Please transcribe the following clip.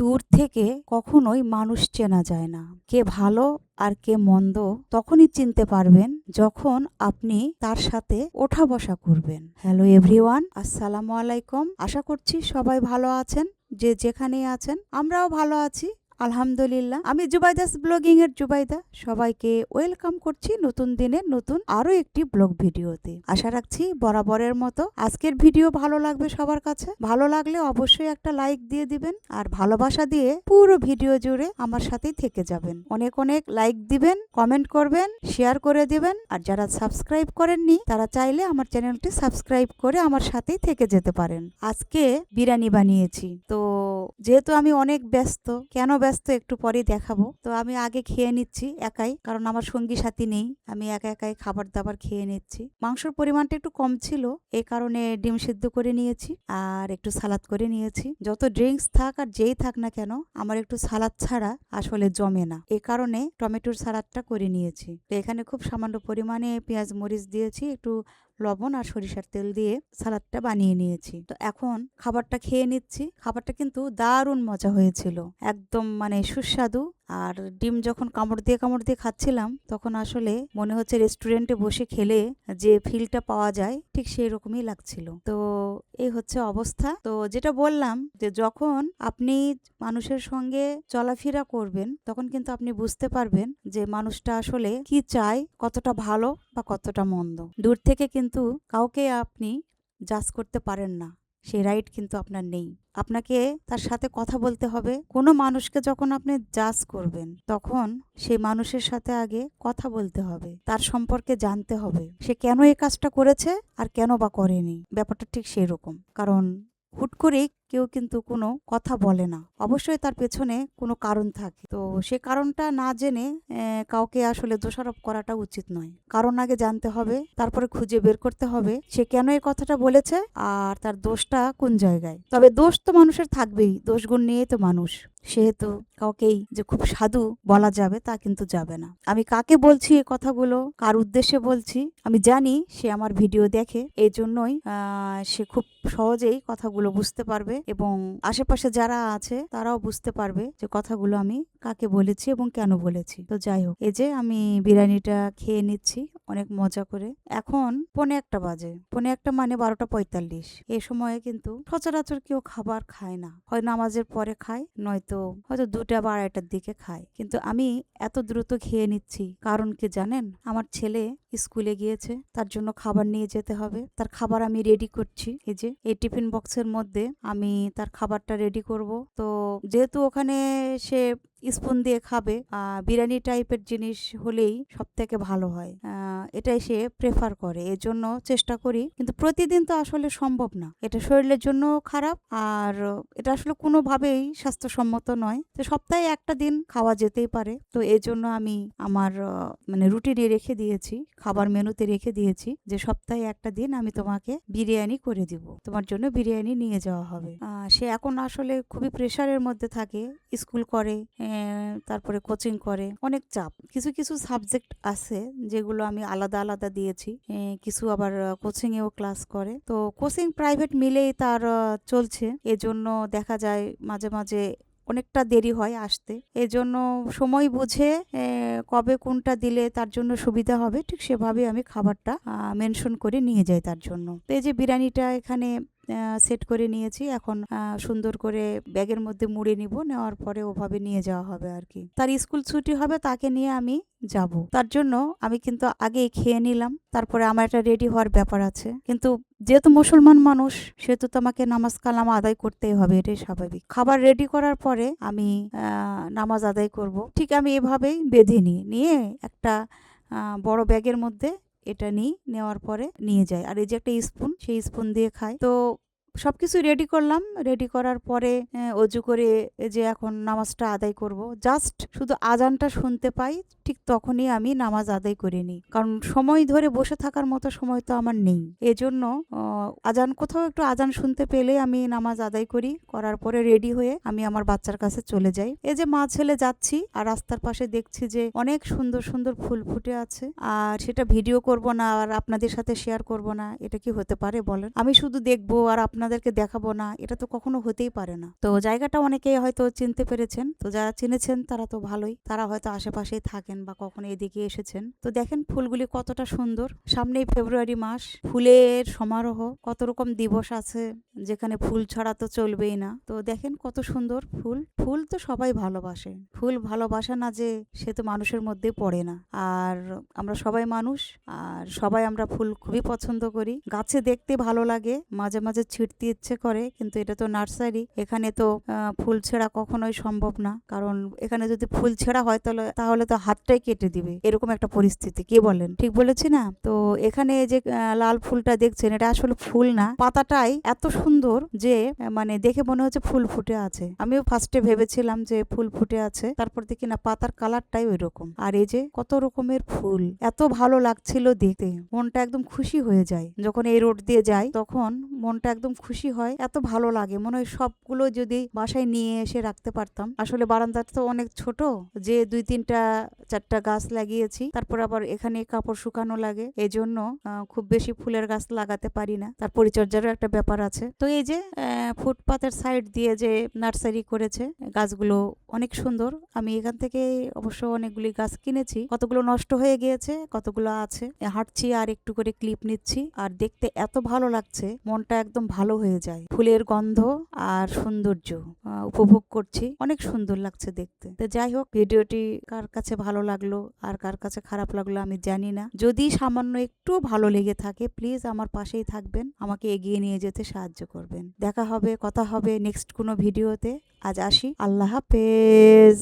দূর থেকে কখনোই মানুষ চেনা যায় না। কে ভালো আর কে মন্দ তখনই চিনতে পারবেন যখন আপনি তার সাথে ওঠা বসা করবেন। হ্যালো এভরিওয়ান, আসসালামু আলাইকুম। আশা করছি সবাই ভালো আছেন। যে যেখানেই আছেন, আমরাও ভালো আছি আলহামদুলিল্লাহ। আমি জুবাইদাস ব্লগিং এর জুবাইদা। সবাইকে ওয়েলকাম করছি নতুন দিনের নতুন আরো একটি ব্লগ ভিডিওতে। আশা রাখছি বরাবরের মতো আজকের ভিডিও ভালো লাগবে সবার কাছে। ভালো লাগলে অবশ্যই একটা লাইক দিয়ে দিবেন আর ভালোবাসা দিয়ে পুরো ভিডিও জুড়ে আমার সাথেই থেকে যাবেন। অনেক অনেক লাইক দিবেন, কমেন্ট করবেন, শেয়ার করে দিবেন। আর যারা সাবস্ক্রাইব করেননি তারা চাইলে আমার চ্যানেলটি সাবস্ক্রাইব করে আমার সাথেই থেকে যেতে পারেন। আজকে বিরিয়ানি বানিয়েছি। তো যেহেতু আমি অনেক ব্যস্ত, কেন ব্যস্ত একটু পরে দেখাবো। তো আমি আগে খেয়ে নিচ্ছি একাই, কারণ আমার সঙ্গী সাথী নেই। আমি একা একাই খাবার দাবার খেয়ে নিচ্ছি। মাংসের পরিমাণটা একটু কম ছিল, এই কারণে ডিম সিদ্ধ করে নিয়েছি আর একটু সালাদ করে নিয়েছি। যত ড্রিঙ্কস থাক আর যেই থাক না কেন, আমার একটু সালাদ ছাড়া আসলে জমে না। এই কারণে টমেটোর সালাদটা করে নিয়েছি। তো এখানে খুব সামান্য পরিমাণে পেঁয়াজ মরিচ দিয়েছি, একটু লবণ আর সরিষার তেল দিয়ে সালাদটা বানিয়ে নিয়েছি। তো এখন খাবারটা খেয়ে নিচ্ছি। খাবারটা কিন্তু দারুণ মজা হয়েছিল, একদম মানে সুস্বাদু। আর ডিম যখন কামড় দিয়ে খাচ্ছিলাম, তখন আসলে মনে হচ্ছে রেস্টুরেন্টে বসে খেলে যে ফিলটা পাওয়া যায় ঠিক সেই রকমই লাগছিল। তো এই হচ্ছে অবস্থা। তো যেটা বললাম যে যখন আপনি মানুষের সঙ্গে চলাফেরা করবেন, তখন কিন্তু আপনি বুঝতে পারবেন যে মানুষটা আসলে কি চায়, কতটা ভালো বা কতটা মন্দ। দূর থেকে কিন্তু কাউকে আপনি জাজ করতে পারেন না, সে রাইট কিন্তু আপনার নেই। আপনাকে তার সাথে কথা বলতে হবে। কোনো মানুষকে যখন আপনি জাজ করবেন, তখন সেই মানুষের সাথে আগে কথা বলতে হবে, তার সম্পর্কে জানতে হবে, সে কেন এই কাজটা করেছে আর কেন বা করেনি। ব্যাপারটা ঠিক সেই রকম। কারণ হুট করেই কেউ কিন্তু কোনো কথা বলে না, অবশ্যই তার পেছনে কোনো কারণ থাকে। তো সে কারণটা না জেনে কাউকে আসলে দোষারোপ করাটা উচিত নয়। কারণ আগে জানতে হবে, তারপরে খুঁজে বের করতে হবে সে কেন এই কথাটা বলেছে আর তার দোষটা কোন জায়গায়। তবে দোষ তো মানুষের থাকবেই, দোষগুণ নিয়েই তো মানুষ। সেহেতু কাউকেই যে খুব সাধু বলা যাবে তা কিন্তু যাবে না। আমি কাকে বলছি এই কথাগুলো, কার উদ্দেশ্যে বলছি, আমি জানি সে আমার ভিডিও দেখে, এই জন্যই সে খুব সহজেই কথাগুলো বুঝতে পারবে এবং আশেপাশে যারা আছে তারাও বুঝতে পারবে যে কথাগুলো আমি কাকে বলেছি এবং কেন বলেছি। তো যাই হোক, এই যে আমি বিরিয়ানিটা খেয়ে নিচ্ছি অনেক মজা করে। এখন 1:45 বাজে। 1:45 মানে 12:45। এই সময়ে কিন্তু সচরাচর কেউ খাবার খায় না, হয় নামাজের পরে খায়, নয়তো হয়তো 2টা বা 2:30টার দিকে খায়। কিন্তু আমি এত দ্রুত খেয়ে নিচ্ছি কারণ কি জানেন? আমার ছেলে স্কুলে গিয়েছে, তার জন্য খাবার নিয়ে যেতে হবে। তার খাবার আমি রেডি করছি। এই যে এই টিফিন বক্সের মধ্যে আমি তার খাবারটা রেডি করব। তো যেহেতু ওখানে সে স্পুন দিয়ে খাবে, বিরিয়ানি টাইপের জিনিস হলেই সব থেকে ভালো হয়, এটাই সে প্রেফার করে। এজন্য চেষ্টা করি, কিন্তু প্রতিদিন তো আসলে সম্ভব না, এটা শরীরের জন্য খারাপ আর এটা আসলে কোনোভাবেই স্বাস্থ্যসম্মত নয়। তো সপ্তাহে একটা দিন খাওয়া যেতেই পারে। তো এজন্য আমি আমার মানে রুটিনে রেখে দিয়েছি, খাবার মেনুতে রেখে দিয়েছি যে সপ্তাহে একটা দিন আমি তোমাকে বিরিয়ানি করে দিব, তোমার জন্য বিরিয়ানি নিয়ে যাওয়া হবে। সে এখন আসলে খুবই প্রেশারের মধ্যে থাকে, স্কুল করে, তারপরে কোচিং করে, অনেক চাপ। কিছু কিছু সাবজেক্ট আছে যেগুলো আমি আলাদা আলাদা দিয়েছি, কিছু আবার কোচিং এও ক্লাস করে। তো কোচিং প্রাইভেট মিলেই তার চলছে, এজন্য দেখা যায় মাঝে মাঝে অনেকটা দেরি হয় আসতে। এজন্য সময় বুঝে কবে কোনটা দিলে তার জন্য সুবিধা হবে ঠিক সেভাবে আমি খাবারটা মেনশন করে নিয়ে যাই তার জন্য। তো এই যে বিরিয়ানিটা এখানে সেট করে নিয়েছি, এখন সুন্দর করে ব্যাগের মধ্যে মুড়ে নিব, নেওয়ার পরে ওভাবে নিয়ে যাওয়া হবে আর কি। তার স্কুল ছুটি হবে, তাকে নিয়ে আমি যাব। তার জন্য আমি কিন্তু আগেই খেয়ে নিলাম, তারপরে আমার একটা রেডি হওয়ার ব্যাপার আছে। কিন্তু যেহেতু মুসলমান মানুষ, সেহেতু তো আমাকে নামাজ কালাম আদায় করতেই হবে, এটাই স্বাভাবিক। খাবার রেডি করার পরে আমি নামাজ আদায় করব। ঠিক আমি এভাবেই বেঁধে নিয়ে একটা বড় ব্যাগের মধ্যে এটা নেওয়ার পরে নিয়ে যাই। আর এই যে একটা স্পুন, সেই স্পুন দিয়ে খাই। তো সবকিছু রেডি করলাম, রেডি করার পরে অজু করে যে এখন নামাজটা আদায় করব, জাস্ট শুধু আজানটা শুনতে পাই, ঠিক তখনই আমি নামাজ আদায় করে নিই, কারণ সময় ধরে বসে থাকার মতো সময় তো আমার নেই। এজন্য আজান কোথাও একটু আজান শুনতে পেলে আমি নামাজ আদায় করি, করার পরে রেডি হয়ে আমি আমার বাচ্চার কাছে চলে যাই। এই যে মা ছেলে যাচ্ছি আর রাস্তার পাশে দেখছি যে অনেক সুন্দর সুন্দর ফুল ফুটে আছে, আর সেটা ভিডিও করব না আর আপনাদের সাথে শেয়ার করব না, এটা কি হতে পারে বলেন? আমি শুধু দেখবো আর আপনাদেরকে দেখাবো না, এটা তো কখনো হতেই পারে না। তো জায়গাটা অনেকেই হয়তো চিনতে পেরেছেন, তো যারা চিনেছেন তারা তো ভালোই, তারা হয়তো আশেপাশেই থাকেন বা কখনো এদিকে এসেছেন। তো দেখেন ফুলগুলি কতটা সুন্দর, সামনেই ফেব্রুয়ারি মাস, ফুলের সমারোহ, কত রকম দিবস আছে যেখানে ফুল ছাড়া তো চলবেই না। তো দেখেন কত সুন্দর ফুল, ফুল তো সবাই ভালোবাসে, ফুল ভালোবাসা না যে সে তো মানুষের মধ্যে পড়ে না। আর আমরা সবাই মানুষ, আর সবাই আমরা ফুল খুবই পছন্দ করি, গাছে দেখতে ভালো লাগে, মাঝে মাঝে ছিঁড়তে ইচ্ছে করে, কিন্তু এটা তো নার্সারি, এখানে তো ফুল ছেঁড়া কখনোই সম্ভব না, কারণ এখানে যদি ফুল ছেঁড়া হয় তাহলে তো হাতটাই কেটে দিবে, এরকম একটা পরিস্থিতি, কি বলেন? ঠিক বলেছি না? তো এখানে যে লাল ফুলটা দেখছেন, এটা আসলে ফুল না, পাতাটাই এত সুন্দর যে মানে দেখে মনে হচ্ছে ফুল ফুটে আছে। আমিও ফার্স্টে ভেবেছিলাম যে ফুল ফুটে আছে, তারপর দেখি না, পাতার কালারটাই ওই রকম। আর এই যে কত রকমের ফুল, এত ভালো লাগছিল দেখতে, মনটা একদম খুশি হয়ে যায়। যখন এই রোড দিয়ে যাই তখন মনটা একদম খুশি হয়, এত ভালো লাগে, মনে হয় সবগুলো যদি বাসায় নিয়ে এসে রাখতে পারতাম। আসলে বারান্দাটা তো অনেক ছোট, যে 2-3-4টা গাছ লাগিয়েছি, তারপর আবার এখানে কাপড় শুকানো লাগে, এজন্য খুব বেশি ফুলের গাছ লাগাতে পারি না, তার পরিচর্যারও একটা ব্যাপার আছে। তো এই যে ফুটপাতের সাইড দিয়ে যে নার্সারি করেছে, গাছগুলো অনেক সুন্দর। আমি এখান থেকে অবশ্য অনেকগুলি গাছ কিনেছি, কতগুলো নষ্ট হয়ে গিয়েছে, কতগুলো আছে। হাঁটছি আর একটু করে ক্লিপ নিচ্ছি, আর দেখতে এত ভালো লাগছে, মনটা একদম ভালো হয়ে যায়, ফুলের গন্ধ আর সৌন্দর্য উপভোগ করছি, অনেক সুন্দর লাগছে দেখতে। তো যাই হোক, ভিডিওটি কার কাছে ভালো লাগলো আর কার কাছে খারাপ লাগলো আমি জানি না, যদি সামান্য একটু ভালো লেগে থাকে প্লিজ আমার পাশেই থাকবেন, আমাকে এগিয়ে নিয়ে যেতে সাহায্য করবেন। দেখা হবে, কথা হবে নেক্সট কোনো ভিডিওতে। আজ আসি, আল্লাহ হাফেজ।